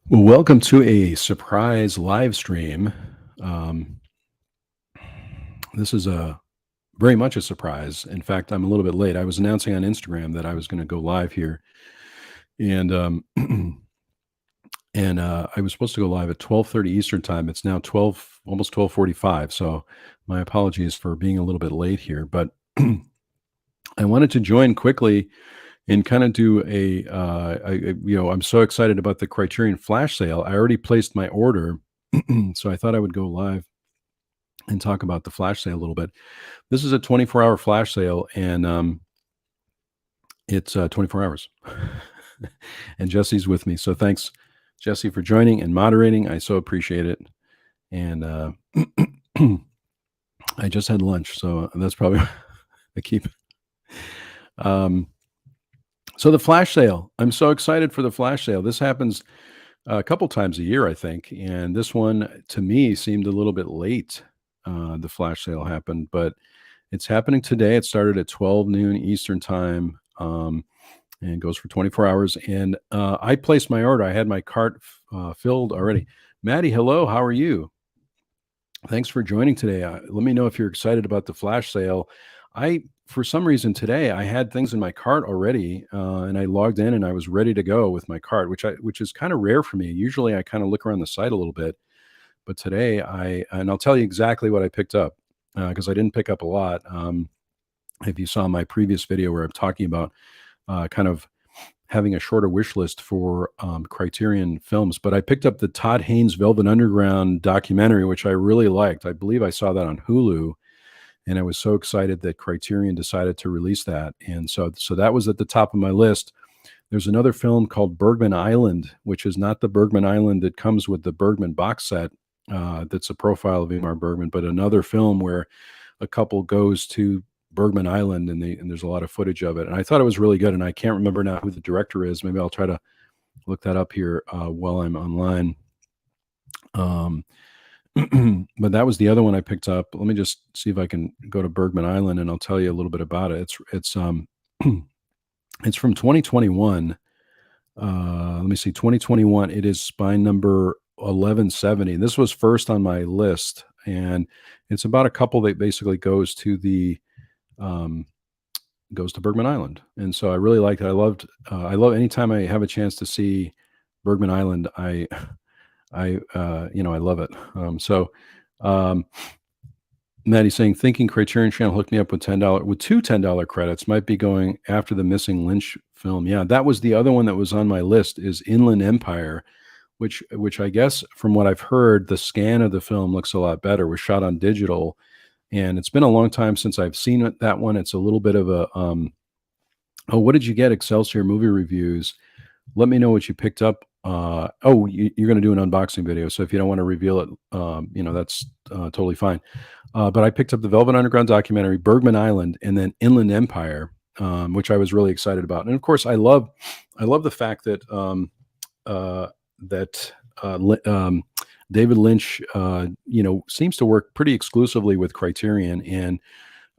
Well, welcome to a surprise live stream. Um, this is a very much a surprise. In fact, I'm a little bit late. I was announcing on Instagram that I was going to go live here, and I was supposed to go live at 12:30 Eastern time. It's now 12, almost 12:45. So my apologies for being a little bit late here, but I wanted to join quickly and kind of do I'm so excited about the Criterion flash sale. I already placed my order, so I thought I would go live and talk about the flash sale a little bit. This is a 24-hour flash sale, and it's 24 hours. And Jesse's with me, so thanks, Jesse, for joining and moderating. I so appreciate it. And I just had lunch, so that's probably I keep. So the flash sale, I'm so excited for the flash sale. This happens a couple times a year, I think, and this one to me seemed a little bit late. The flash sale happened, but it's happening today. It started at 12 noon Eastern time, and goes for 24 hours. And I placed my order. I had my cart filled already. Maddie, hello. How are you? Thanks for joining today. Let me know if you're excited about the flash sale. For some reason today, I had things in my cart already, and I logged in and I was ready to go with my cart, which is kind of rare for me. Usually, I kind of look around the site a little bit, but today and I'll tell you exactly what I picked up because I didn't pick up a lot. If you saw my previous video where I'm talking about kind of having a shorter wish list for Criterion films, but I picked up the Todd Haynes Velvet Underground documentary, which I really liked. I believe I saw that on Hulu, and I was so excited that Criterion decided to release that. And so that was at the top of my list. There's another film called Bergman Island, which is not the Bergman Island that comes with the Bergman box set. That's a profile of Ingmar Bergman, but another film where a couple goes to Bergman Island, and there's a lot of footage of it. And I thought it was really good, and I can't remember now who the director is. Maybe I'll try to look that up here while I'm online. But that was the other one I picked up. Let me just see if I can go to Bergman Island, and I'll tell you a little bit about it. It's it's from 2021. Let me see, 2021. It is spine number 1170. This was first on my list, and it's about a couple that basically goes to Bergman Island. And so I really liked it. I love anytime I have a chance to see Bergman Island, I love it. Maddie's saying, thinking Criterion Channel hooked me up with two $10 credits, might be going after the missing Lynch film. Yeah, that was the other one that was on my list, is Inland Empire, which I guess from what I've heard, the scan of the film looks a lot better. It was shot on digital, and it's been a long time since I've seen that one. It's a little bit of a oh, what did you get? Excelsior Movie Reviews. Let me know what you picked up. You're going to do an unboxing video, so if you don't want to reveal it, that's totally fine. But I picked up the Velvet Underground documentary, Bergman Island, and then Inland Empire, which I was really excited about. And of course, I love the fact that David Lynch, seems to work pretty exclusively with Criterion, and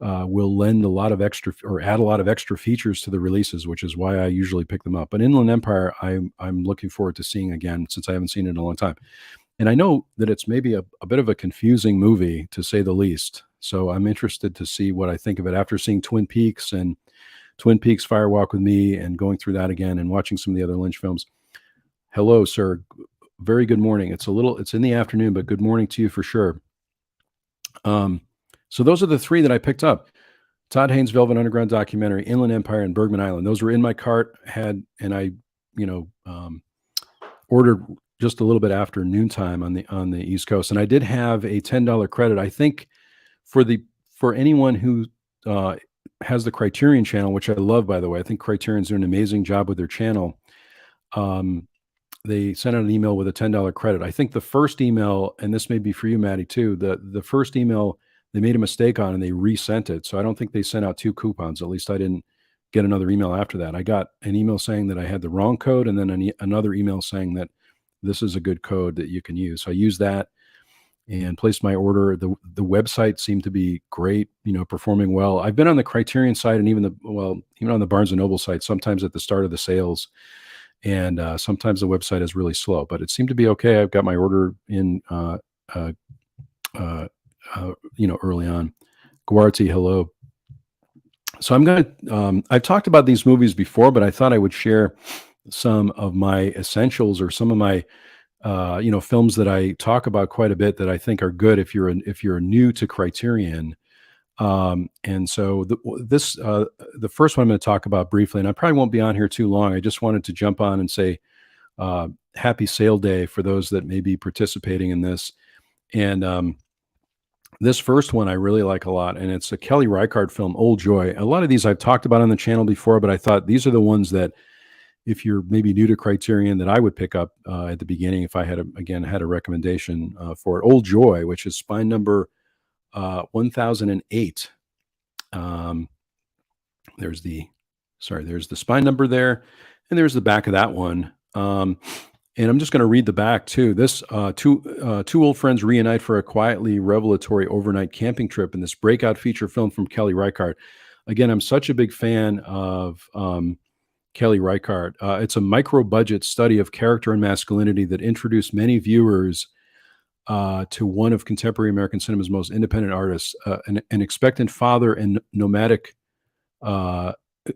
will lend a lot of extra or add a lot of extra features to the releases, which is why I usually pick them up. But Inland Empire, I'm looking forward to seeing again, since I haven't seen it in a long time. And I know that it's maybe a bit of a confusing movie, to say the least. So I'm interested to see what I think of it after seeing Twin Peaks and Twin Peaks Fire Walk with Me, and going through that again and watching some of the other Lynch films. Hello, sir. Very good morning. It's in the afternoon, but good morning to you for sure. So those are the three that I picked up: Todd Haynes' Velvet Underground documentary, Inland Empire, and Bergman Island. Those were in my cart, and I, ordered just a little bit after noontime on the East Coast. And I did have a $10 credit. I think for anyone who has the Criterion channel, which I love, by the way. I think Criterion's doing an amazing job with their channel. They sent out an email with a $10 credit. I think the first email, and this may be for you, Maddie, too, the first email they made a mistake on, and they resent it. So I don't think they sent out two coupons. At least I didn't get another email after that. I got an email saying that I had the wrong code, and then another email saying that this is a good code that you can use. So I used that and placed my order. The website seemed to be great, performing well. I've been on the Criterion site, and even on the Barnes & Noble site, sometimes at the start of the sales. and sometimes the website is really slow, but it seemed to be okay. I've got my order in, uh, early on. Guarati, hello. So I've talked about these movies before, but I thought I would share some of my essentials or some of my films that I talk about quite a bit that I think are good if you're new to Criterion. And so the first one I'm going to talk about briefly, and I probably won't be on here too long. I just wanted to jump on and say happy sale day for those that may be participating in this. And this first one I really like a lot, and it's a Kelly Reichardt film, Old Joy. A lot of these I've talked about on the channel before, but I thought these are the ones that if you're maybe new to Criterion that I would pick up at the beginning if I had a recommendation for it. Old Joy, which is spine number 1008. There's the spine number there, and there's the back of that one. And I'm just going to read the back too. This two old friends reunite for a quietly revelatory overnight camping trip in this breakout feature film from Kelly Reichardt. Again, I'm such a big fan of Kelly Reichardt. It's a micro-budget study of character and masculinity that introduced many viewers to one of contemporary American cinema's most independent artists, an expectant father and nomadic, uh,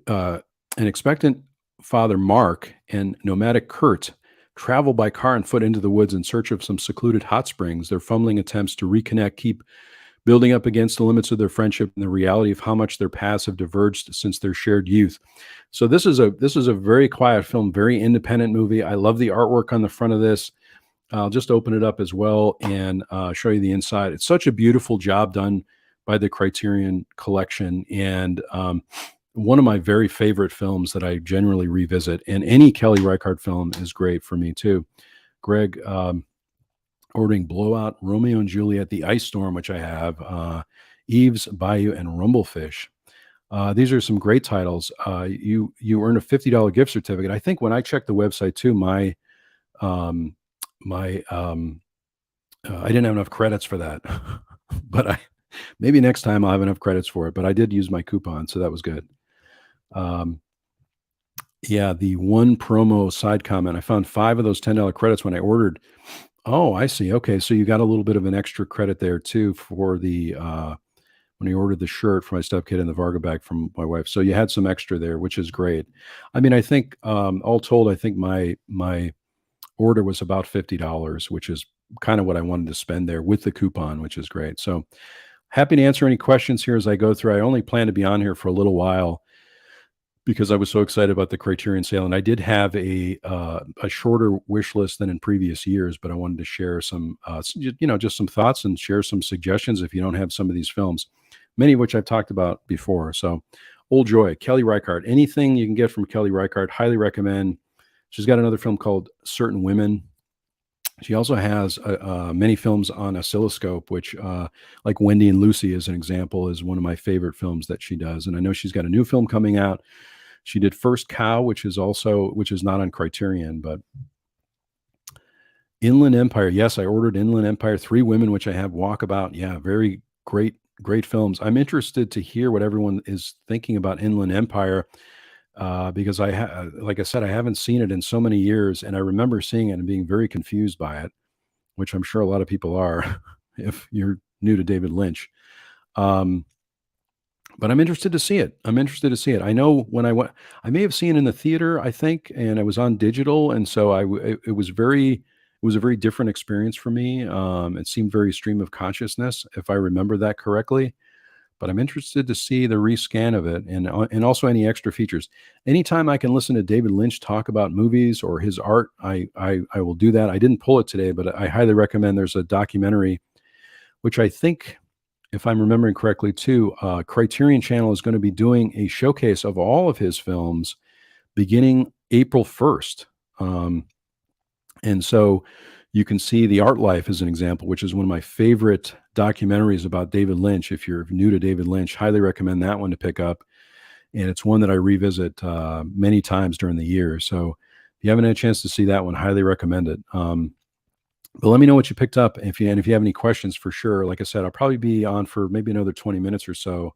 an expectant father Mark and nomadic Kurt travel by car and foot into the woods in search of some secluded hot springs. Their fumbling attempts to reconnect keep building up against the limits of their friendship and the reality of how much their paths have diverged since their shared youth. So this is a very quiet film, very independent movie. I love the artwork on the front of this. I'll just open it up as well and show you the inside. It's such a beautiful job done by the Criterion Collection, and one of my very favorite films that I generally revisit. And any Kelly Reichardt film is great for me too. Greg, ordering Blowout, Romeo and Juliet, The Ice Storm, which I have, Eve's Bayou, and Rumblefish. These are some great titles. You earn a $50 gift certificate. I think when I checked the website too, I didn't have enough credits for that, but maybe next time I'll have enough credits for it. But I did use my coupon, so that was good. Yeah, the one promo side comment. I found 5 of those $10 credits when I ordered. Oh, I see. Okay, so you got a little bit of an extra credit there too for the when I ordered the shirt for my stepkid and the Varga bag from my wife. So you had some extra there, which is great. I mean, I think all told, I think my order was about $50, which is kind of what I wanted to spend there with the coupon, which is great. So happy to answer any questions here as I go through. I only plan to be on here for a little while because I was so excited about the Criterion sale, and I did have a shorter wish list than in previous years. But I wanted to share some, just some thoughts and share some suggestions if you don't have some of these films, many of which I've talked about before. So, Old Joy, Kelly Reichardt. Anything you can get from Kelly Reichardt, highly recommend. She's got another film called Certain Women. She also has many films on oscilloscope, which, like Wendy and Lucy, as an example, is one of my favorite films that she does. And I know she's got a new film coming out. She did First Cow, which is not on Criterion, but Inland Empire. Yes, I ordered Inland Empire. 3 Women, which I have. Walkabout. Yeah, very great films. I'm interested to hear what everyone is thinking about Inland Empire. Because like I said, I haven't seen it in so many years, and I remember seeing it and being very confused by it, which I'm sure a lot of people are if you're new to David Lynch. But I'm interested to see it. I know when I went, I may have seen it in the theater, I think, and I was on digital, and so it was a very different experience for me. It seemed very stream of consciousness, if I remember that correctly. But I'm interested to see the rescan of it and also any extra features. Anytime I can listen to David Lynch talk about movies or his art, I will do that. I didn't pull it today, but I highly recommend. There's a documentary, which I think, if I'm remembering correctly too, Criterion Channel is going to be doing a showcase of all of his films beginning April 1st. And so you can see The Art Life as an example, which is one of my favorite documentaries about David Lynch. If you're new to David Lynch, highly recommend that one to pick up. And it's one that I revisit many times during the year. So if you haven't had a chance to see that one, highly recommend it. But let me know what you picked up. If you have any questions, for sure. Like I said, I'll probably be on for maybe another 20 minutes or so.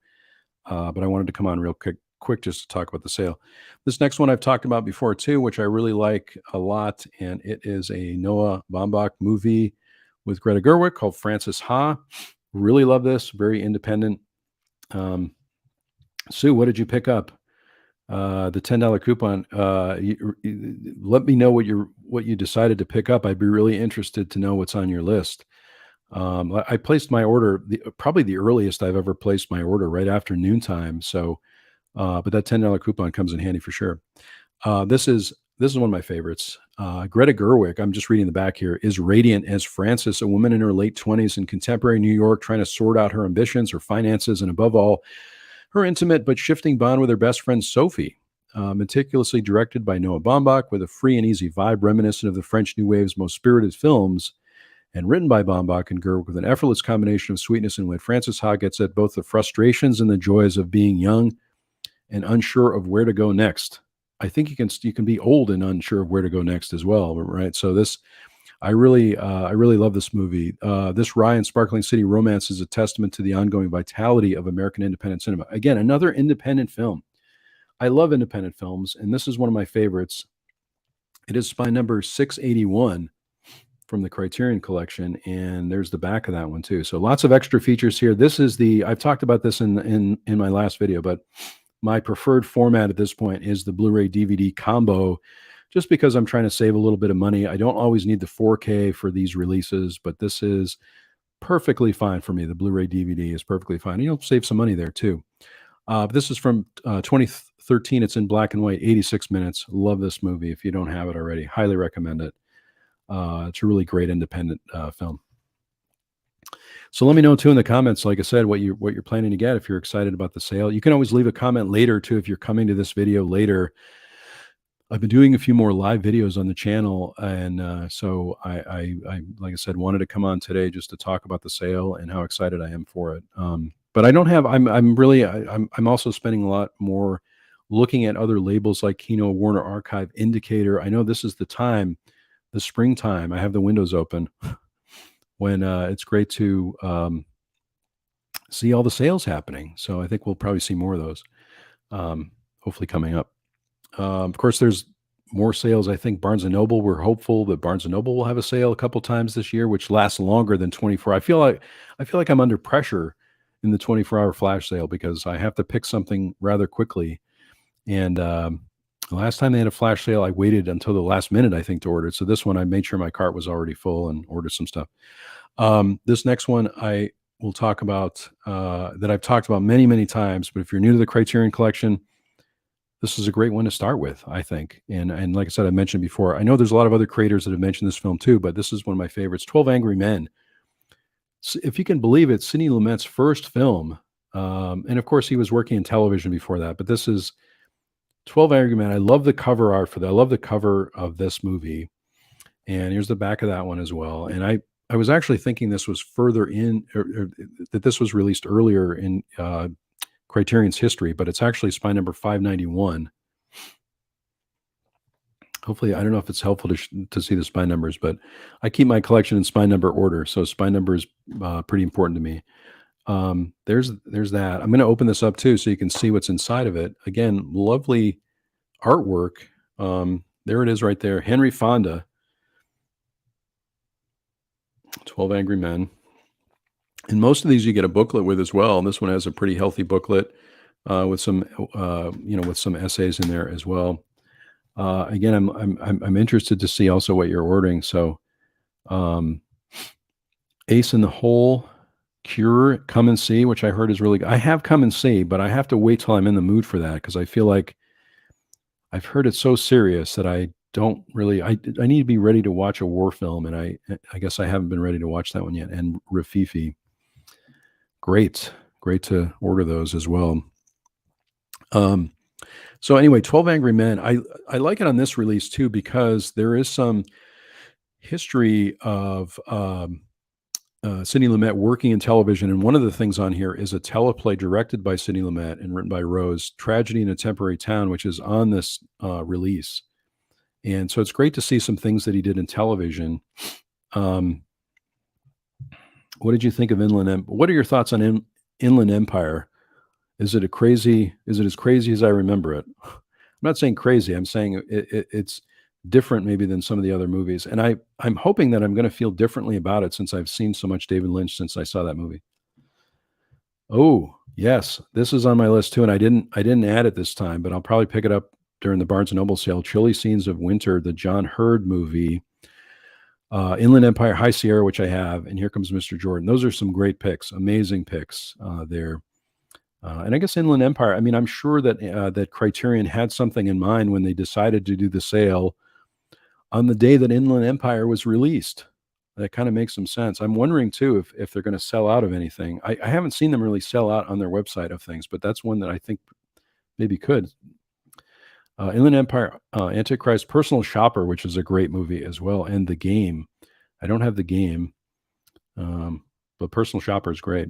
But I wanted to come on real quick quick just to talk about the sale. This next one I've talked about before too, which I really like a lot, and it is a Noah Baumbach movie with Greta Gerwig called Frances Ha. Really love this. Very independent. Sue, what did you pick up? The $10 coupon. Let me know what you decided to pick up. I'd be really interested to know what's on your list. I placed my order, probably the earliest I've ever placed my order, right after noontime. So, but that $10 coupon comes in handy for sure. This is one of my favorites. Greta Gerwig, I'm just reading the back here, is radiant as Frances, a woman in her late 20s in contemporary New York, trying to sort out her ambitions, her finances, and above all, her intimate but shifting bond with her best friend Sophie. Meticulously directed by Noah Baumbach with a free and easy vibe reminiscent of the French New Wave's most spirited films, and written by Baumbach and Gerwig with an effortless combination of sweetness and wit. Frances Ha gets at both the frustrations and the joys of being young and unsure of where to go next. I think you can be old and unsure of where to go next as well, right? So this, I really love this movie. This wry and sparkling city romance is a testament to the ongoing vitality of American independent cinema. Again, another independent film. I love independent films, and this is one of my favorites. It is spine number 681 from the Criterion collection, and there's the back of that one too. So lots of extra features here. This is I've talked about this in my last video, but my preferred format at this point is the Blu-ray DVD combo, just because I'm trying to save a little bit of money. I don't always need the 4K for these releases, but this is perfectly fine for me. The Blu-ray DVD is perfectly fine. You'll save some money there too. This is from 2013. It's in black and white, 86 minutes. Love this movie. If you don't have it already, highly recommend it. It's a really great independent film. So let me know too in the comments, like I said, what you're planning to get, if you're excited about the sale. You can always leave a comment later too if you're coming to this video later. I've been doing a few more live videos on the channel, and so I like I said, wanted to come on today just to talk about the sale and how excited I am for it. But I don't have. I'm also spending a lot more looking at other labels like Kino, Warner Archive, Indicator. I know this is the time, the springtime. I have the windows open when it's great to see all the sales happening. So I think we'll probably see more of those, hopefully coming up. Of course, there's more sales. I think Barnes & Noble, we're hopeful that Barnes & Noble will have a sale a couple times this year, which lasts longer than 24. I feel like I'm under pressure in the 24-hour flash sale because I have to pick something rather quickly. And the last time they had a flash sale, I waited until the last minute, I think, to order it. So this one, I made sure my cart was already full and ordered some stuff. This next one I will talk about, that I've talked about many, many times. But if you're new to the Criterion collection, this is a great one to start with, I think. And like I said, I mentioned before, I know there's a lot of other creators that have mentioned this film too, but this is one of my favorites, 12 Angry Men. So if you can believe it, Sidney Lumet's first film. And of course, he was working in television before that, but this is 12 Angry Men. I love the cover art for that. I love the cover of this movie. And here's the back of that one as well. And I was actually thinking this was further in, or that this was released earlier in Criterion's history, but it's actually spine number 591. Hopefully, I don't know if it's helpful to see the spine numbers, but I keep my collection in spine number order, so spine number is pretty important to me. There's that. I'm going to open this up too, so you can see what's inside of it. Again, lovely artwork. There it is, right there. Henry Fonda, 12 Angry Men. And most of these you get a booklet with as well. And this one has a pretty healthy booklet with some, with some essays in there as well. Again, I'm interested to see also what you're ordering. So, Ace in the Hole, Cure, Come and See, which I heard is really good. I have Come and See, but I have to wait till I'm in the mood for that because I feel like I've heard it so serious that I don't really. I need to be ready to watch a war film, and I guess I haven't been ready to watch that one yet. And Rafifi. Great to order those as well. So anyway, 12 Angry Men. I like it on this release too because there is some history of Sidney Lumet working in television, and one of the things on here is a teleplay directed by Sidney Lumet and written by Rose, Tragedy in a Temporary Town, which is on this release. And so it's great to see some things that he did in television. What did you think of Inland Empire? What are your thoughts on Inland Empire? Is it as crazy as I remember it? I'm not saying crazy, I'm saying it's different maybe than some of the other movies, and I'm hoping that I'm gonna feel differently about it since I've seen so much David Lynch since I saw that movie. Oh, yes, this is on my list too, and I didn't add it this time, but I'll probably pick it up during the Barnes& and Noble sale. Chilly Scenes of Winter, the John Hurd movie, Inland Empire, High Sierra, which I have, and Here Comes Mr. Jordan. Those are some great picks, amazing picks, there. And I guess Inland Empire, I mean, I'm sure that, that Criterion had something in mind when they decided to do the sale on the day that Inland Empire was released. That kinda makes some sense. I'm wondering too if they're gonna sell out of anything. I haven't seen them really sell out on their website of things, but that's one that I think maybe could. Inland Empire, Antichrist, Personal Shopper, which is a great movie as well, and The Game. I don't have The Game, but Personal Shopper is great.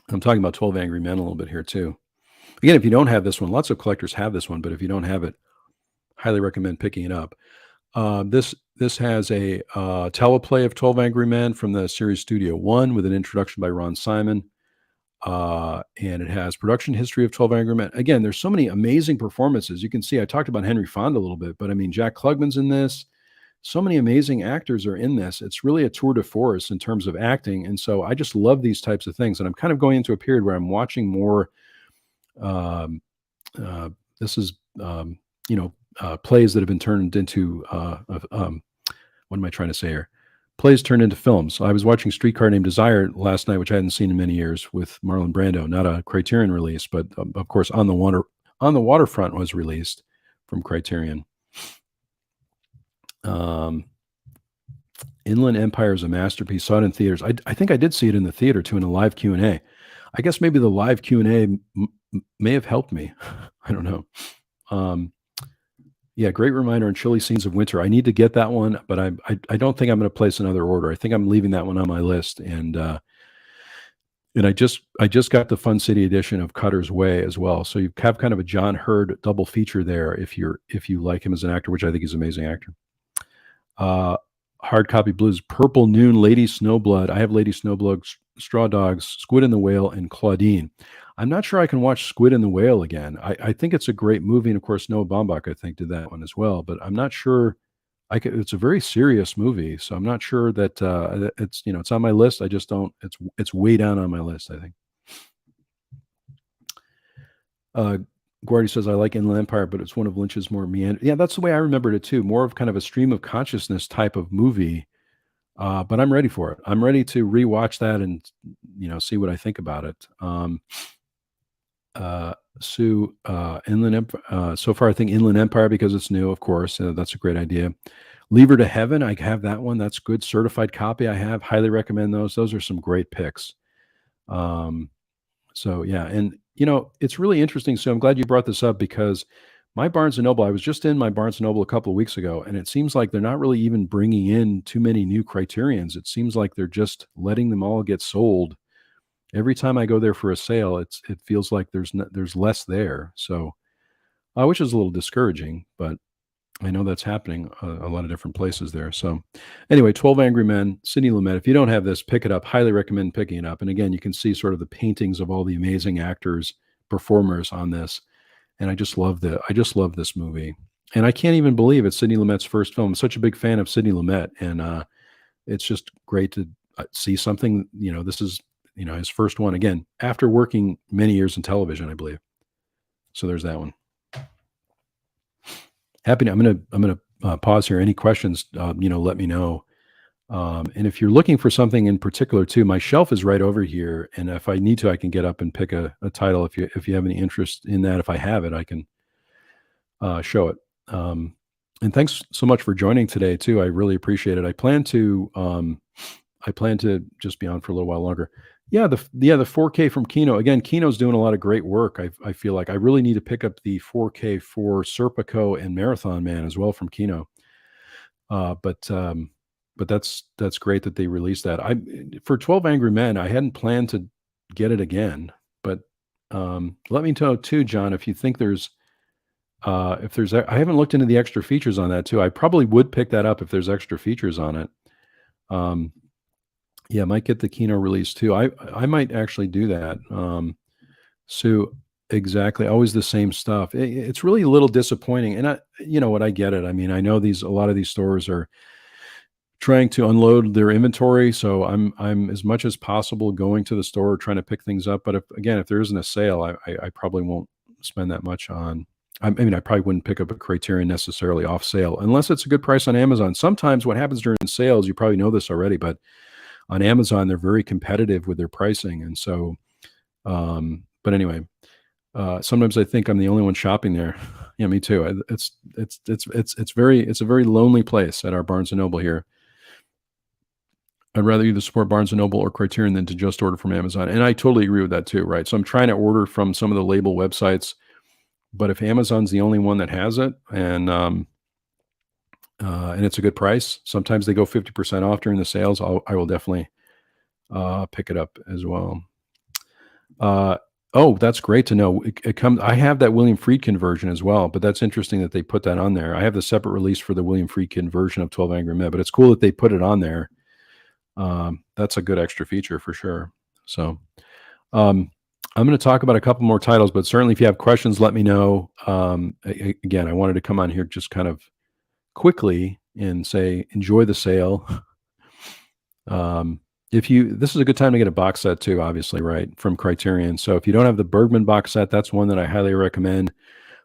I'm talking about 12 Angry Men a little bit here too. Again, if you don't have this one, lots of collectors have this one, but if you don't have it, highly recommend picking it up. This has a teleplay of 12 Angry Men from the series Studio One with an introduction by Ron Simon. And it has production history of 12 Angry Men. Again, there's so many amazing performances. You can see I talked about Henry Fonda a little bit, but I mean, Jack Klugman's in this. So many amazing actors are in this. It's really a tour de force in terms of acting. And so I just love these types of things. And I'm kind of going into a period where I'm watching more. Um, this is, plays that have been turned into, what am I trying to say here? Plays turned into films. So I was watching Streetcar Named Desire last night, which I hadn't seen in many years, with Marlon Brando. Not a Criterion release, but of course, On the Waterfront was released from Criterion. Inland Empire is a masterpiece. Saw it in theaters. I think I did see it in the theater too, in a live Q&A. I guess maybe the live Q&A may have helped me. I don't know. Yeah, great reminder on Chilly Scenes of Winter. I need to get that one, but I don't think I'm going to place another order. I think I'm leaving that one on my list, and I just got the Fun City edition of Cutter's Way as well. So you have kind of a John Hurd double feature there if you like him as an actor, which I think he's an amazing actor. Hard copy blues, Purple Noon, Lady Snowblood. I have Lady Snowblood, Straw Dogs, Squid and the Whale, and Claudine. I'm not sure I can watch Squid and the Whale again. I think it's a great movie, and of course Noah Baumbach, I think, did that one as well. But I'm not sure I could. It's a very serious movie, so I'm not sure that it's it's on my list. I just don't. It's way down on my list, I think. Guardy says, I like Inland Empire, but it's one of Lynch's more meander. Yeah, that's the way I remembered it too. More of kind of a stream of consciousness type of movie. But I'm ready for it. I'm ready to rewatch that and see what I think about it. Inland Empire. So far, I think Inland Empire because it's new, of course. That's a great idea. Leave Her to Heaven. I have that one. That's good. Certified copy. I have. Highly recommend those. Those are some great picks. So yeah, and it's really interesting. So I'm glad you brought this up because my Barnes& and Noble, I was just in my Barnes& and Noble a couple of weeks ago, and it seems like they're not really even bringing in too many new Criterions. It seems like they're just letting them all get sold. Every time I go there for a sale, it feels like there's less there. So, which is a little discouraging, but I know that's happening a lot of different places there. So anyway, 12 Angry Men, Sidney Lumet. If you don't have this, pick it up. Highly recommend picking it up. And again, you can see sort of the paintings of all the amazing actors, performers on this. And I just love this movie. And I can't even believe it's Sidney Lumet's first film. I'm such a big fan of Sidney Lumet. And it's just great to see something, this is, his first one again, after working many years in television, I believe. So there's that one. I'm going to pause here. Any questions, let me know. And if you're looking for something in particular too, my shelf is right over here. And if I need to, I can get up and pick a title. If you have any interest in that, if I have it, I can show it. And thanks so much for joining today too. I really appreciate it. I plan to just be on for a little while longer. Yeah, the 4K from Kino. Again, Kino's doing a lot of great work. I feel like I really need to pick up the 4K for Serpico and Marathon Man as well from Kino. But that's great that they released that. For 12 Angry Men, I hadn't planned to get it again, but let me know too, John, if you think I haven't looked into the extra features on that too. I probably would pick that up if there's extra features on it. Yeah, I might get the Kino release too. I might actually do that. So exactly, always the same stuff. It's really a little disappointing, and you know what, I get it. I mean, I know a lot of these stores are trying to unload their inventory, so I'm as much as possible going to the store trying to pick things up. But if there isn't a sale, I probably won't spend that much on. I mean, I probably wouldn't pick up a Criterion necessarily off sale unless it's a good price on Amazon. Sometimes what happens during sales, you probably know this already, but on Amazon they're very competitive with their pricing, and so. But anyway, sometimes I think I'm the only one shopping there. Yeah, me too. It's a very lonely place at our Barnes and Noble here. I'd rather either support Barnes and Noble or Criterion than to just order from Amazon, and I totally agree with that too. Right, so I'm trying to order from some of the label websites, but if Amazon's the only one that has it, and it's a good price, sometimes they go 50% off during the sales. I will definitely pick it up as well. Oh, that's great to know. It comes. I have that William Friedkin version as well, but that's interesting that they put that on there. I have the separate release for the William Friedkin version of 12 Angry Men, but it's cool that they put it on there. That's a good extra feature for sure. So, I'm going to talk about a couple more titles, but certainly if you have questions, let me know. Again, I wanted to come on here just kind of quickly and say, enjoy the sale. This is a good time to get a box set too, obviously, right, from Criterion. So if you don't have the Bergman box set, that's one that I highly recommend.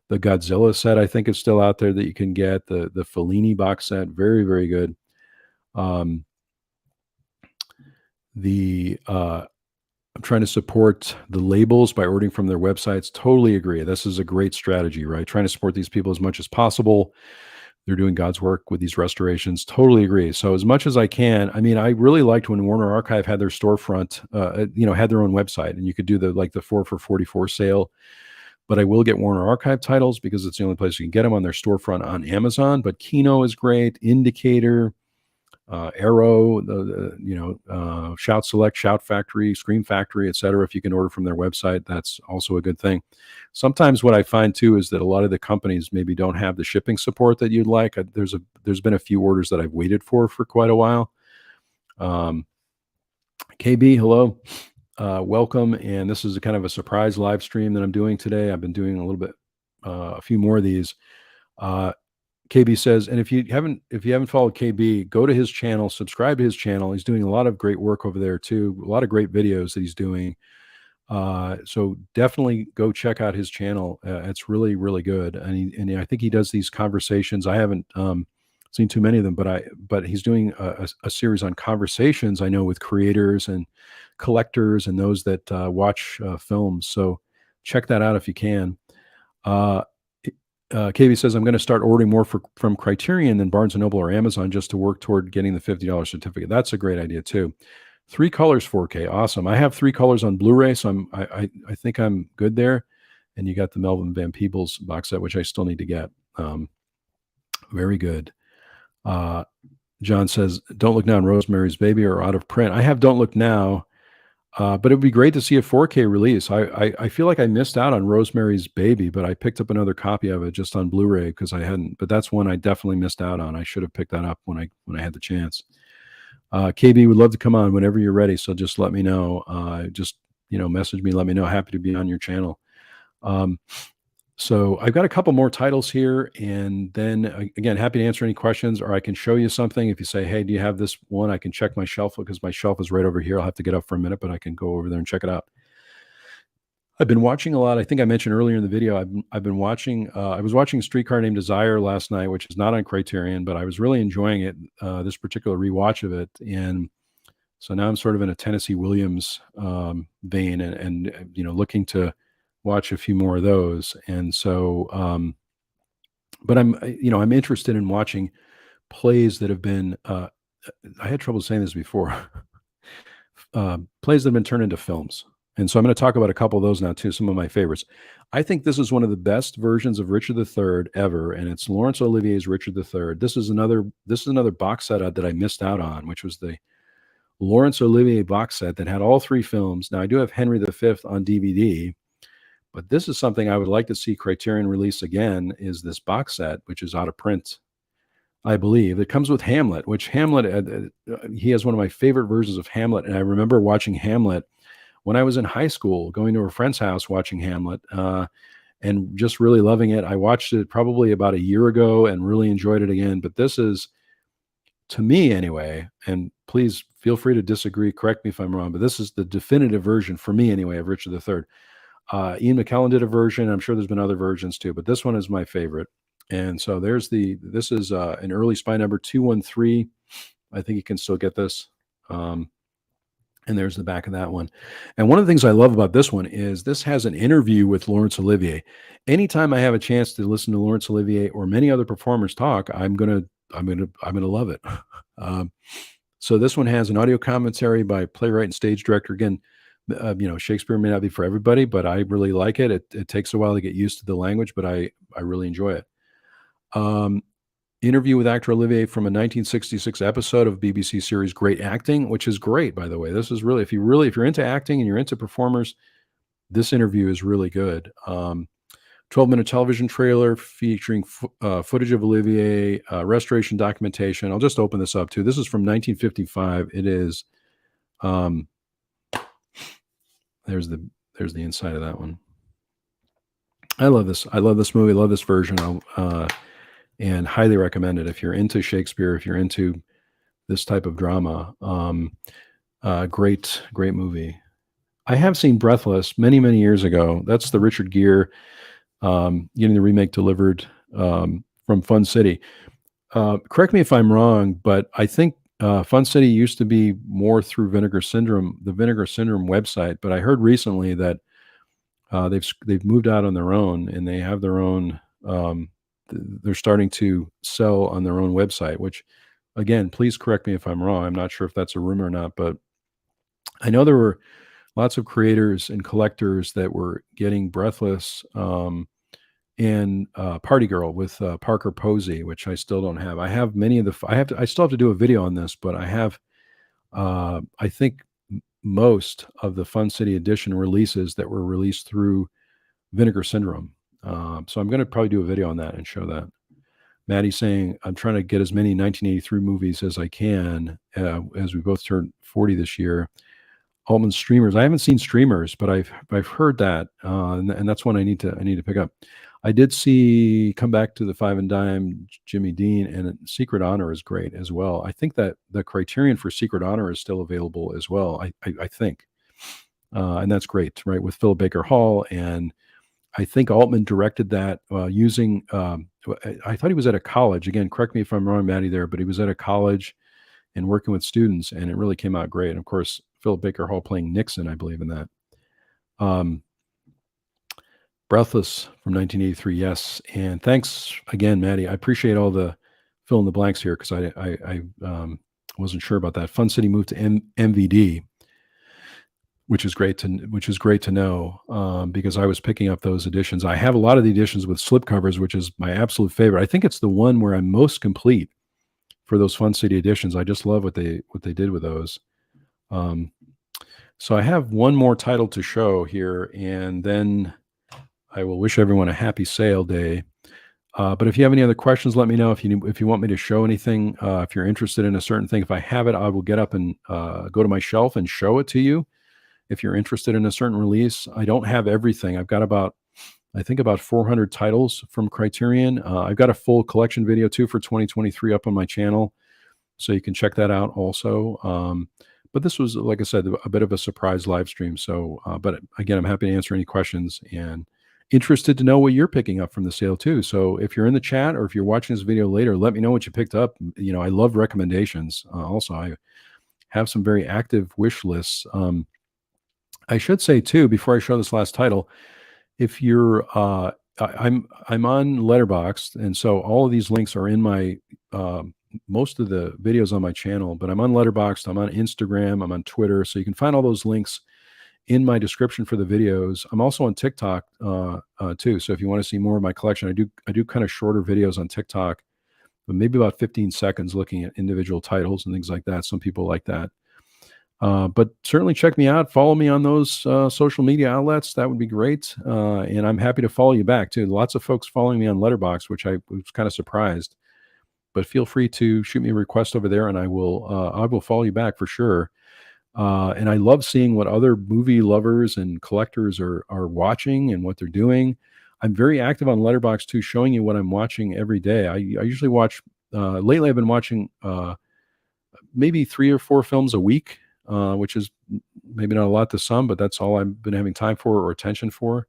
The Godzilla set, I think, is still out there that you can get. The Fellini box set, very, very good. I'm trying to support the labels by ordering from their websites. Totally agree. This is a great strategy, right? Trying to support these people as much as possible. They're doing God's work with these restorations. Totally agree. So as much as I can, I mean, I really liked when Warner Archive had their storefront, had their own website, and you could do the 4 for 44 sale. But I will get Warner Archive titles because it's the only place you can get them on their storefront on Amazon. But Kino is great, Indicator, Arrow, Shout Select, Shout Factory, Scream Factory, etc. If you can order from their website, that's also a good thing. Sometimes what I find too is that a lot of the companies maybe don't have the shipping support that you'd like. There's been a few orders that I've waited for quite a while. KB, hello, welcome, and this is a kind of a surprise live stream that I'm doing today. I've been doing a few more of these. KB says, and if you haven't followed KB, go to his channel, subscribe to his channel. He's doing a lot of great work over there too. A lot of great videos that he's doing. So definitely go check out his channel. It's really, really good. And I think he does these conversations. I haven't seen too many of them, but he's doing a series on conversations, I know, with creators and collectors and those that watch films. So check that out if you can. KB says, I'm going to start ordering more from Criterion than Barnes & Noble or Amazon just to work toward getting the $50 certificate. That's a great idea too. 3 colors 4K. Awesome. I have 3 colors on Blu-ray, so I think I'm good there. And you got the Melvin Van Peebles box set, which I still need to get. Very good. John says, Don't Look Now and Rosemary's Baby are out of print. I have Don't Look Now. But it would be great to see a 4K release. I feel like I missed out on Rosemary's Baby, but I picked up another copy of it just on Blu-ray because I hadn't. But that's one I definitely missed out on. I should have picked that up when I had the chance. KB would love to come on whenever you're ready, so just let me know. Just message me, let me know. Happy to be on your channel. So I've got a couple more titles here, and then again, happy to answer any questions, or I can show you something. If you say, hey, do you have this one? I can check my shelf because my shelf is right over here. I'll have to get up for a minute, but I can go over there and check it out. I've been watching a lot. I think I mentioned earlier in the video, I've been watching, I was watching Streetcar Named Desire last night, which is not on Criterion, but I was really enjoying it, this particular rewatch of it. And so now I'm sort of in a Tennessee Williams vein and looking to watch a few more of those. And so, but I'm interested in watching plays that have been, I had trouble saying this before, plays that have been turned into films. And so I'm going to talk about a couple of those now too, some of my favorites. I think this is one of the best versions of Richard III ever, and it's Laurence Olivier's Richard III. This is another box set that I missed out on, which was the Laurence Olivier box set that had all 3 films. Now I do have Henry V on DVD, but this is something I would like to see Criterion release again, is this box set, which is out of print, I believe. It comes with Hamlet, which Hamlet, he has one of my favorite versions of Hamlet. And I remember watching Hamlet when I was in high school, going to a friend's house watching Hamlet, and just really loving it. I watched it probably about a year ago and really enjoyed it again. But this is, to me anyway, and please feel free to disagree, correct me if I'm wrong, but this is the definitive version for me anyway of Richard III. Ian McKellen did a version. I'm sure there's been other versions too, but this one is my favorite. And so this is an early spy number 213. I think you can still get this. And there's the back of that one. And one of the things I love about this one is this has an interview with Laurence Olivier. Anytime I have a chance to listen to Laurence Olivier or many other performers talk, I'm gonna love it. So this one has an audio commentary by playwright and stage director. Again, Shakespeare may not be for everybody, but I really like it. It takes a while to get used to the language, but I really enjoy it. Interview with actor Olivier from a 1966 episode of BBC series Great Acting, which is great, by the way. This is really, if you're into acting and you're into performers, this interview is really good. 12-minute television trailer featuring footage of Olivier, restoration documentation. I'll just open this up too. This is from 1955. It is, there's the inside of that one. I love this. I love this movie. I love this version. And highly recommend it if you're into Shakespeare, if you're into this type of drama. Great movie. I have seen Breathless many years ago. That's the Richard Gere getting the remake delivered from Fun City. Correct me if I'm wrong, but I think Fun City used to be more through Vinegar Syndrome, the Vinegar Syndrome website. But I heard recently that they've moved out on their own and they have their own. They're starting to sell on their own website, which, again, please correct me if I'm wrong. I'm not sure if that's a rumor or not, but I know there were lots of creators and collectors that were getting Breathless and Party Girl with Parker Posey, which I still don't have. I have many of the. I still have to do a video on this, but I have. I think most of the Fun City Edition releases that were released through Vinegar Syndrome. So I'm going to probably do a video on that and show that. Maddie's saying, I'm trying to get as many 1983 movies as I can as we both turn 40 this year. Altman Streamers. I haven't seen Streamers, but I've heard that, and that's one I need to pick up. I did see Come Back to the Five and Dime, Jimmy Dean, and Secret Honor is great as well. I think that the Criterion for Secret Honor is still available as well. I think, and that's great, right? With Philip Baker Hall, and I think Altman directed that using. I thought he was at a college. Again, correct me if I'm wrong, Maddie, there, but he was at a college and working with students, and it really came out great. And of course, Philip Baker Hall playing Nixon, I believe in that. Breathless from 1983, yes. And thanks again, Maddie. I appreciate all the fill in the blanks here because I wasn't sure about that. Fun City moved to MVD, which is great to know because I was picking up those editions. I have a lot of the editions with slipcovers, which is my absolute favorite. I think it's the one where I'm most complete for those Fun City editions. I just love what they did with those. So I have one more title to show here, and then I will wish everyone a happy sale day. But if you have any other questions, let me know. If you want me to show anything, if you're interested in a certain thing, if I have it, I will get up and go to my shelf and show it to you. If you're interested in a certain release, I don't have everything. I've got about 400 titles from Criterion. I've got a full collection video too for 2023 up on my channel, so you can check that out also. But this was, like I said, a bit of a surprise live stream. So, but again, I'm happy to answer any questions and interested to know what you're picking up from the sale too. So if you're in the chat or if you're watching this video later, let me know what you picked up. I love recommendations. Also, I have some very active wish lists. I should say too, before I show this last title, if you're, I'm on Letterboxd, and so all of these links are in my most of the videos on my channel. But I'm on Letterboxd, I'm on Instagram, I'm on Twitter, so you can find all those links in my description for the videos. I'm also on TikTok too. So if you want to see more of my collection, I do kind of shorter videos on TikTok, but maybe about 15 seconds looking at individual titles and things like that. Some people like that. But certainly check me out. Follow me on those social media outlets. That would be great. And I'm happy to follow you back too. Lots of folks following me on Letterboxd, which I was kind of surprised. But feel free to shoot me a request over there, and I will follow you back for sure. And I love seeing what other movie lovers and collectors are watching and what they're doing. I'm very active on Letterboxd too, showing you what I'm watching every day. I usually watch. Lately, I've been watching maybe 3 or 4 films a week, which is maybe not a lot to some, but that's all I've been having time for or attention for.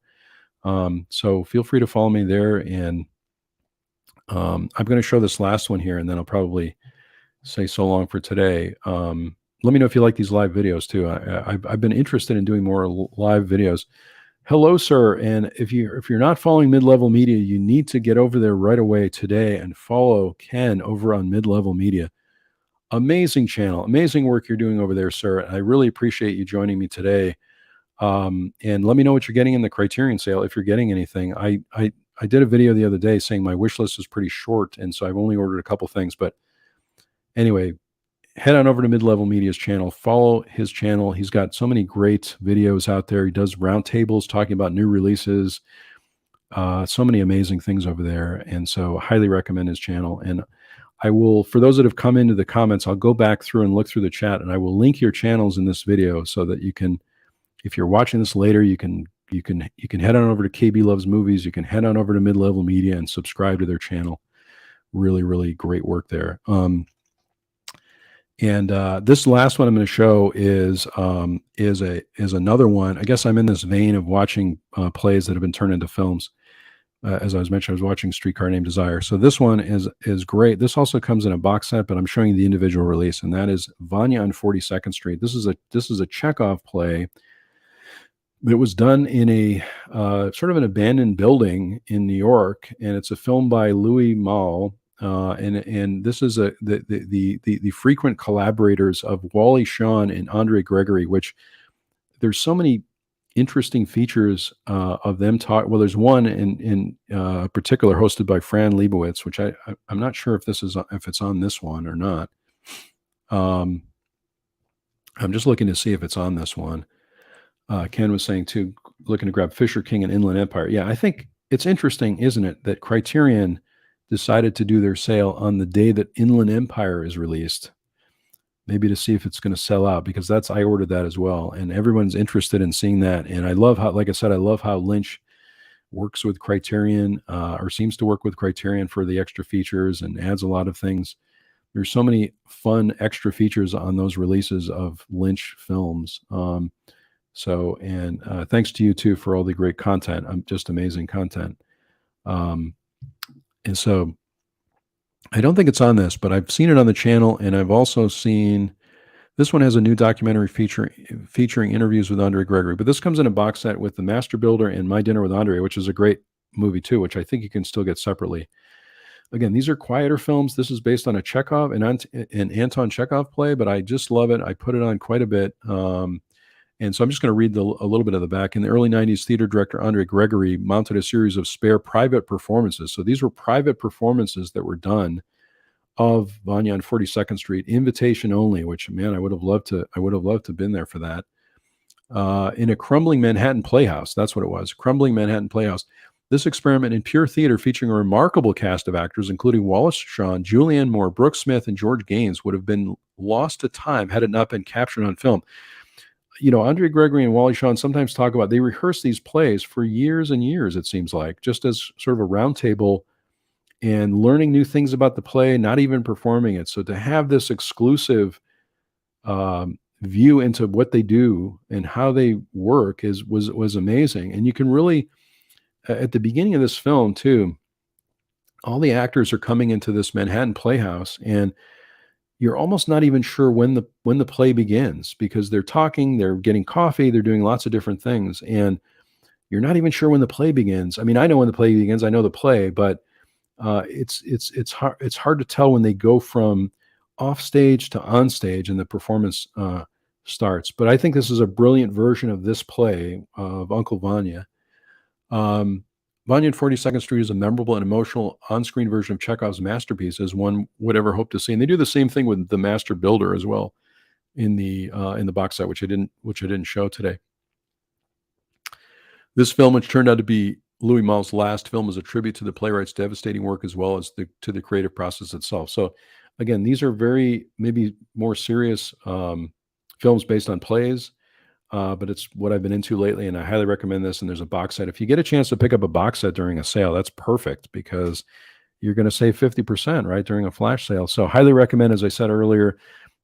So feel free to follow me there. And I'm going to show this last one here, and then I'll probably say so long for today. Let me know if you like these live videos too. I've been interested in doing more live videos. Hello, sir. And if you're not following Mid-Level Media, you need to get over there right away today and follow Ken over on Mid-Level Media. Amazing channel, amazing work you're doing over there, sir. I really appreciate you joining me today. And let me know what you're getting in the Criterion sale if you're getting anything. I did a video the other day saying my wish list is pretty short, and so I've only ordered a couple things. But anyway, head on over to Mid-Level Media's channel. Follow his channel. He's got so many great videos out there. He does roundtables talking about new releases. So many amazing things over there. And so highly recommend his channel. And I will, for those that have come into the comments, I'll go back through and look through the chat, and I will link your channels in this video so that you can, if you're watching this later, you can head on over to KB Loves Movies. You can head on over to Mid-Level Media and subscribe to their channel. Really, really great work there. And this last one I'm going to show is another one. I guess I'm in this vein of watching plays that have been turned into films. As I was mentioning, I was watching Streetcar Named Desire. So this one is great. This also comes in a box set, but I'm showing you the individual release, and that is Vanya on 42nd Street. This is a Chekhov play that was done in a sort of an abandoned building in New York, and it's a film by Louis Malle. And this is the frequent collaborators of Wally Shawn and Andre Gregory, which there's so many interesting features of them talk. Well, there's one in particular hosted by Fran Lebowitz, which I'm not sure if it's on this one or not. I'm just looking to see if it's on this one. Ken was saying too, looking to grab Fisher King and Inland Empire. Yeah, I think it's interesting, isn't it, that Criterion decided to do their sale on the day that Inland Empire is released, maybe to see if it's going to sell out, because I ordered that as well, and everyone's interested in seeing that. And I love how, like I said, I love how Lynch works with Criterion, or seems to work with Criterion for the extra features and adds a lot of things. There's so many fun extra features on those releases of Lynch films. Thanks to you too for all the great content. Just amazing content. And so I don't think it's on this, but I've seen it on the channel, and I've also seen this one has a new documentary featuring interviews with Andre Gregory. But this comes in a box set with The Master Builder and My Dinner with Andre, which is a great movie too, which I think you can still get separately. Again, these are quieter films. This is based on a Chekhov, an Anton Chekhov play, but I just love it. I put it on quite a bit. And so I'm just going to read a little bit of the back. In the early 90s, theater director Andre Gregory mounted a series of spare private performances. So these were private performances that were done of Vanya on 42nd Street, invitation only, which, man, I would have loved to have been there for that. In a crumbling Manhattan playhouse. That's what it was. Crumbling Manhattan playhouse. This experiment in pure theater, featuring a remarkable cast of actors, including Wallace Shawn, Julianne Moore, Brooke Smith, and George Gaines, would have been lost to time had it not been captured on film. You know, Andre Gregory and Wally Shawn sometimes talk about, they rehearse these plays for years and years, it seems like, just as sort of a roundtable and learning new things about the play, not even performing it. So to have this exclusive view into what they do and how they work was amazing. And you can really, at the beginning of this film too, all the actors are coming into this Manhattan playhouse, and you're almost not even sure when the play begins, because they're talking, they're getting coffee, they're doing lots of different things, and you're not even sure when the play begins. I mean, I know when the play begins, I know the play, but it's hard to tell when they go from off stage to on stage and the performance starts. But I think this is a brilliant version of this play of Uncle Vanya. Vanya on 42nd Street is a memorable and emotional on-screen version of Chekhov's masterpiece, as one would ever hope to see. And they do the same thing with The Master Builder as well in the box set, which I didn't show today. This film, which turned out to be Louis Malle's last film, is a tribute to the playwright's devastating work as well as to the creative process itself. So, again, these are very maybe more serious films based on plays, but it's what I've been into lately, and I highly recommend this. And there's a box set. If you get a chance to pick up a box set during a sale, that's perfect because you're going to save 50%, right, during a flash sale. So highly recommend, as I said earlier,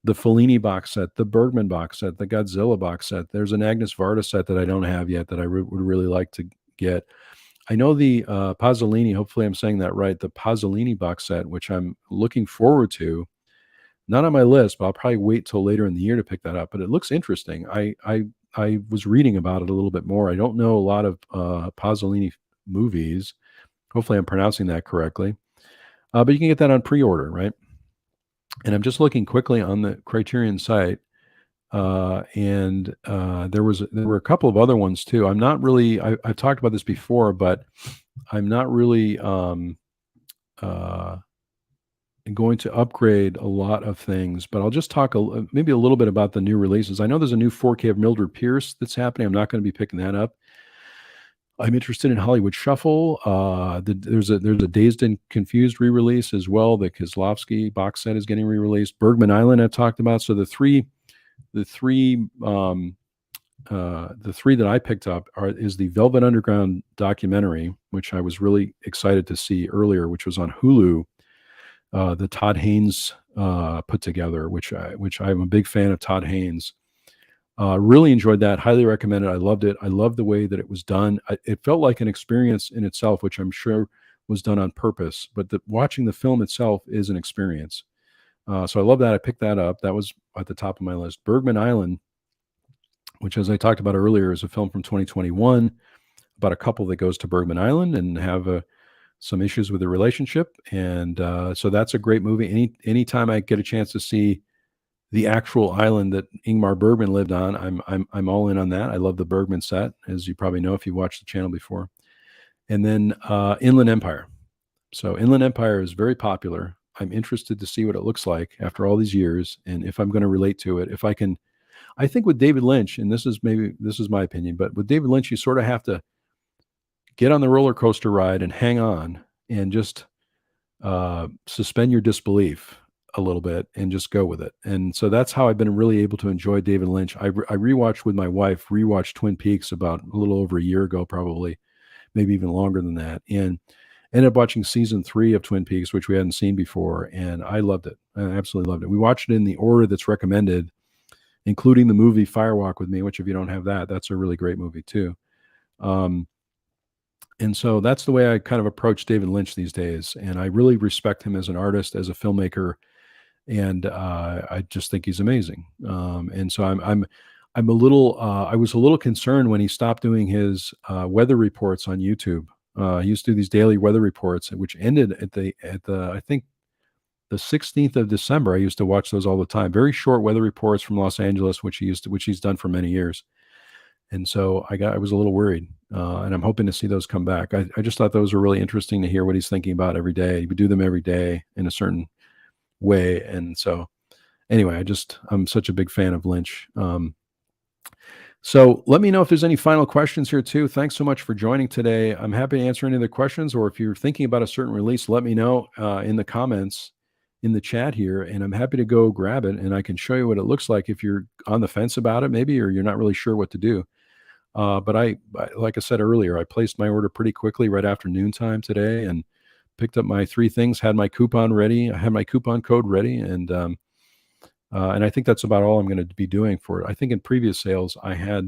the Fellini box set, the Bergman box set, the Godzilla box set. There's an Agnes Varda set that I don't have yet that I would really like to get. I know the Pasolini, hopefully I'm saying that right, the Pasolini box set, which I'm looking forward to. Not on my list, but I'll probably wait till later in the year to pick that up. But it looks interesting. I was reading about it a little bit more. I don't know a lot of Pasolini movies. Hopefully I'm pronouncing that correctly. But you can get that on pre-order, right? And I'm just looking quickly on the Criterion site, and there were a couple of other ones too. I'm not really. I've talked about this before, but I'm not really going to upgrade a lot of things. But I'll just talk maybe a little bit about the new releases. I know there's a new 4K of Mildred Pierce that's happening. I'm not going to be picking that up. I'm interested in Hollywood Shuffle. There's a Dazed and Confused re-release as well. The Kozlovsky box set is getting re-released. Bergman Island I've talked about. So the three that I picked up is the Velvet Underground documentary, which I was really excited to see earlier, which was on Hulu. The Todd Haynes put together, which I'm a big fan of Todd Haynes. Really enjoyed that. Highly recommend it. I loved it. I loved the way that it was done. It felt like an experience in itself, which I'm sure was done on purpose. But watching the film itself is an experience. So I love that. I picked that up. That was at the top of my list. Bergman Island, which, as I talked about earlier, is a film from 2021 about a couple that goes to Bergman Island and have some issues with the relationship. And so that's a great movie. Anytime I get a chance to see the actual island that Ingmar Bergman lived on, I'm all in on that. I love the Bergman set, as you probably know if you watched the channel before. And then Inland Empire. So Inland Empire is very popular. I'm interested to see what it looks like after all these years, and if I'm going to relate to it. If I can, I think with David Lynch, and this is my opinion, but with David Lynch, you sort of have to get on the roller coaster ride and hang on and just suspend your disbelief a little bit and just go with it. And so that's how I've been really able to enjoy David Lynch. I rewatched with my wife, Twin Peaks about a little over a year ago, probably, maybe even longer than that. And ended up watching season 3 of Twin Peaks, which we hadn't seen before. And I loved it. I absolutely loved it. We watched it in the order that's recommended, including the movie Firewalk with Me, which if you don't have that, that's a really great movie too. And so that's the way I kind of approach David Lynch these days. And I really respect him as an artist, as a filmmaker. And I just think he's amazing. And so I'm a little. I was a little concerned when he stopped doing his weather reports on YouTube. He used to do these daily weather reports, which ended at the I think the 16th of December. I used to watch those all the time. Very short weather reports from Los Angeles, which he's done for many years. And so I was a little worried, and I'm hoping to see those come back. I just thought those were really interesting to hear what he's thinking about every day. He would do them every day in a certain way. And so anyway, I'm such a big fan of Lynch. So let me know if there's any final questions here too. Thanks so much for joining today. I'm happy to answer any of the questions, or if you're thinking about a certain release, let me know in the comments in the chat here, and I'm happy to go grab it and I can show you what it looks like if you're on the fence about it maybe, or you're not really sure what to do. But like I said earlier, I placed my order pretty quickly right after noontime today and picked up my 3 things, had my coupon ready. I had my coupon code ready, and I think that's about all I'm going to be doing for it. I think in previous sales, I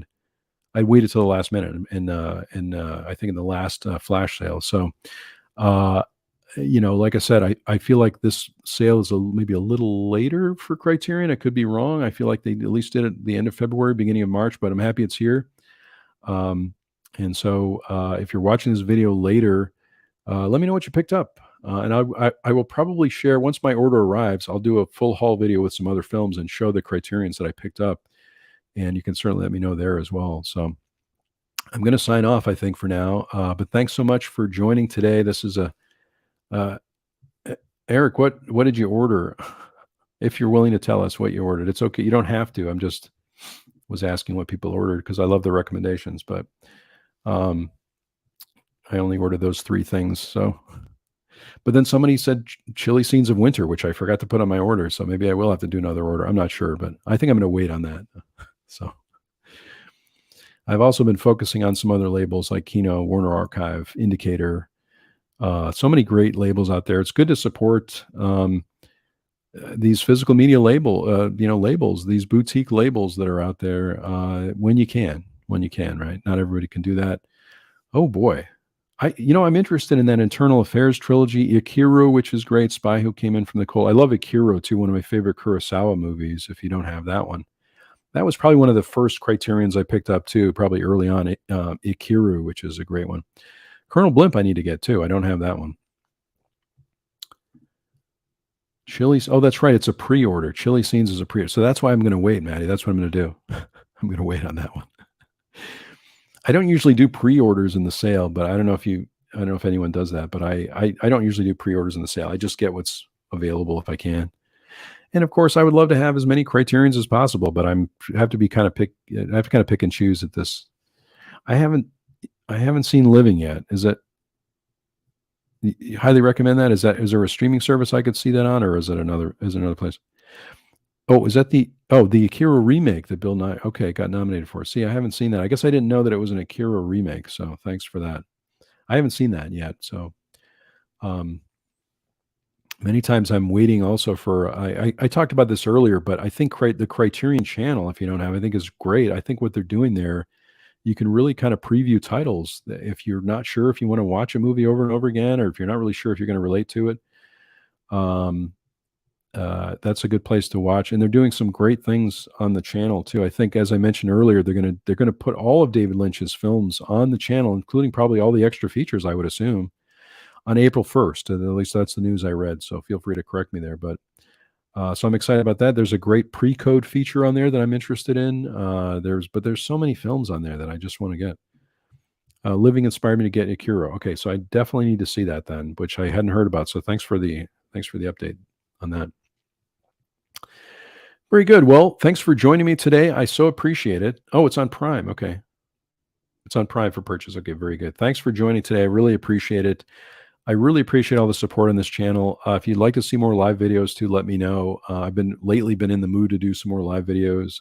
waited till the last minute, and I think in the last flash sale. So, like I said, I feel like this sale is maybe a little later for Criterion. I could be wrong. I feel like they at least did it at the end of February, beginning of March, but I'm happy it's here. And so if you're watching this video later, let me know what you picked up. And I will probably share, once my order arrives, I'll do a full haul video with some other films and show the Criterions that I picked up. And you can certainly let me know there as well. So I'm going to sign off, I think, for now. But thanks so much for joining today. This is Eric, what did you order? If you're willing to tell us what you ordered, it's okay. You don't have to. I'm just was asking what people ordered because I love the recommendations, but I only ordered those 3 things. So But then somebody said chili scenes of winter, which I forgot to put on my order. So maybe I will have to do another order. I'm not sure, but I think I'm going to wait on that. So I've also been focusing on some other labels like Kino, Warner Archive, Indicator. So many great labels out there. It's good to support these physical media labels, these boutique labels that are out there when you can, right? Not everybody can do that. Oh boy. I'm interested in that Internal Affairs trilogy, Ikiru, which is great. Spy Who Came in from the Cold. I love Ikiru too, one of my favorite Kurosawa movies. If you don't have that one, that was probably one of the first Criterions I picked up too, probably early on. Ikiru, which is a great one. Colonel Blimp, I need to get too. I don't have that one. Chili's. Oh, that's right. It's a pre-order. Chili Scenes is a pre-order. So that's why I'm going to wait, Maddie. That's what I'm going to do. I'm going to wait on that one. I don't usually do pre-orders in the sale, but I don't know if anyone does that, but I don't usually do pre-orders in the sale. I just get what's available if I can. And of course, I would love to have as many Criterions as possible, but I have to kind of pick and choose at this. I haven't seen Living yet. Is that, you highly recommend that? Is there a streaming service I could see that on, or is it another place? Oh, is that the Akira remake that Bill Nye got nominated for? See, I haven't seen that. I guess I didn't know that it was an Akira remake, so thanks for that. I haven't seen that yet, so many times I'm waiting also for I talked about this earlier, but I think the Criterion channel, if you don't have, I think is great. I think what they're doing there, you can really kind of preview titles if you're not sure if you want to watch a movie over and over again, or if you're not really sure if you're going to relate to it. That's a good place to watch, and they're doing some great things on the channel too. I think, as I mentioned earlier, they're gonna put all of David Lynch's films on the channel, including probably all the extra features, I would assume, on April 1st. At least that's the news I read. So feel free to correct me there. But so I'm excited about that. There's a great pre-code feature on there that I'm interested in. There's so many films on there that I just want to get. Living inspired me to get Akira. Okay, so I definitely need to see that then, which I hadn't heard about. So thanks for the update on that. Very good. Well, thanks for joining me today. I so appreciate it. Oh, it's on Prime. Okay. It's on Prime for purchase. Okay, very good. Thanks for joining today. I really appreciate it. I really appreciate all the support on this channel. If you'd like to see more live videos too, let me know. I've lately been in the mood to do some more live videos.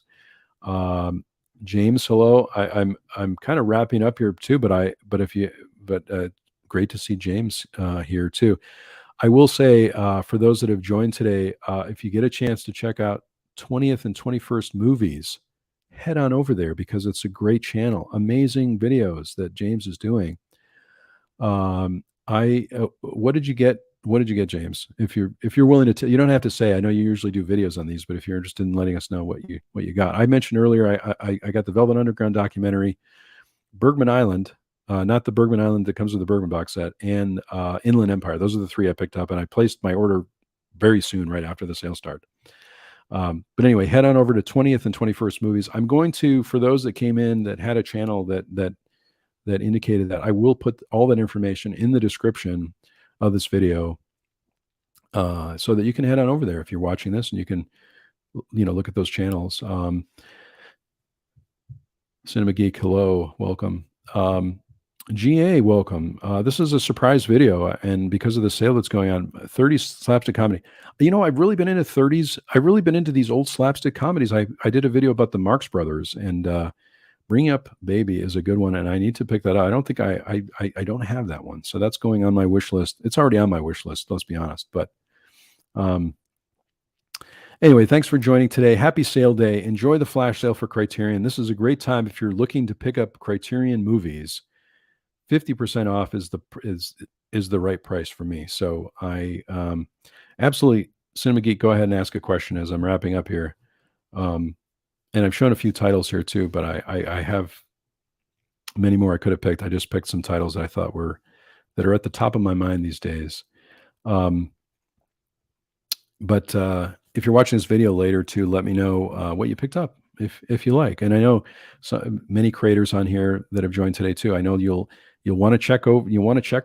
James, hello. I'm kind of wrapping up here too, but great to see James here too. I will say for those that have joined today, if you get a chance to check out 20th and 21st Movies, head on over there because it's a great channel. Amazing videos that James is doing. What did you get? What did you get, James? If you're willing to, you don't have to say. I know you usually do videos on these, but if you're interested in letting us know what you got, I mentioned earlier, I got the Velvet Underground documentary, Bergman Island, not the Bergman Island that comes with the Bergman box set, and Inland Empire. Those are the three I picked up, and I placed my order very soon, right after the sale start. But anyway, head on over to 20th and 21st Movies. I'm going to, for those that came in that had a channel that indicated that, I will put all that information in the description of this video so that you can head on over there if you're watching this, and you can look at those channels. Cinema Geek, hello, welcome. GA, welcome. This is a surprise video, and because of the sale that's going on, 30s slapstick comedy. I've really been into 30s. I've really been into these old slapstick comedies. I did a video about the Marx Brothers, and Bring Up Baby is a good one, and I need to pick that up. I don't think I don't have that one, so that's going on my wish list. It's already on my wish list, let's be honest. But anyway, thanks for joining today. Happy sale day. Enjoy the flash sale for Criterion. This is a great time if you're looking to pick up Criterion movies. 50% off is the right price for me. So I absolutely, Cinema Geek, go ahead and ask a question as I'm wrapping up here. And I've shown a few titles here too, but I have many more I could have picked. I just picked some titles that I thought that are at the top of my mind these days. But if you're watching this video later too, let me know what you picked up if you like. And I know many creators on here that have joined today too. I know you'll want to check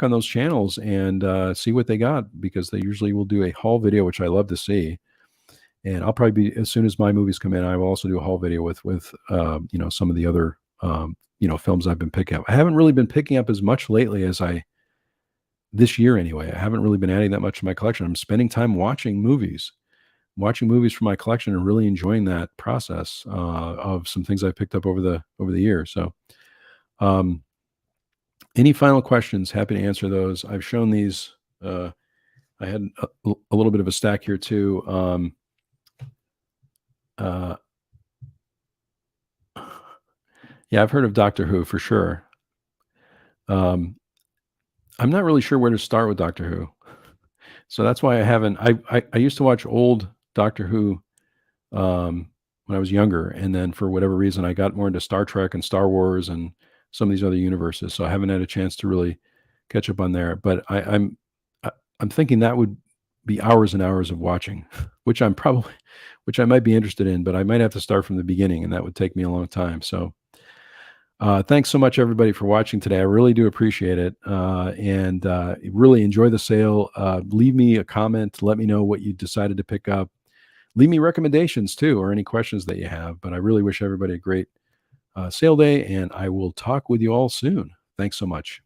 on those channels and see what they got, because they usually will do a haul video, which I love to see. And I'll probably be, as soon as my movies come in, I will also do a haul video with some of the other films I've been picking up. I haven't really been picking up as much lately as I this year anyway. I haven't really been adding that much to my collection. I'm spending time watching movies from my collection and really enjoying that process of some things I picked up over the years. So, um, any final questions? Happy to answer those. I've shown these. I had a little bit of a stack here too. Uh, yeah, I've heard of Doctor Who for sure. Um, I'm not really sure where to start with Doctor Who, so that's why I haven't. I used to watch old Doctor Who when I was younger, and then for whatever reason, I got more into Star Trek and Star Wars and some of these other universes. So I haven't had a chance to really catch up on there. But I'm thinking that would be hours and hours of watching, which which I might be interested in, but I might have to start from the beginning, and that would take me a long time. So thanks so much, everybody, for watching today. I really do appreciate it, and really enjoy the sale. Leave me a comment. Let me know what you decided to pick up. Leave me recommendations too, or any questions that you have. But I really wish everybody a great sale day, and I will talk with you all soon. Thanks so much.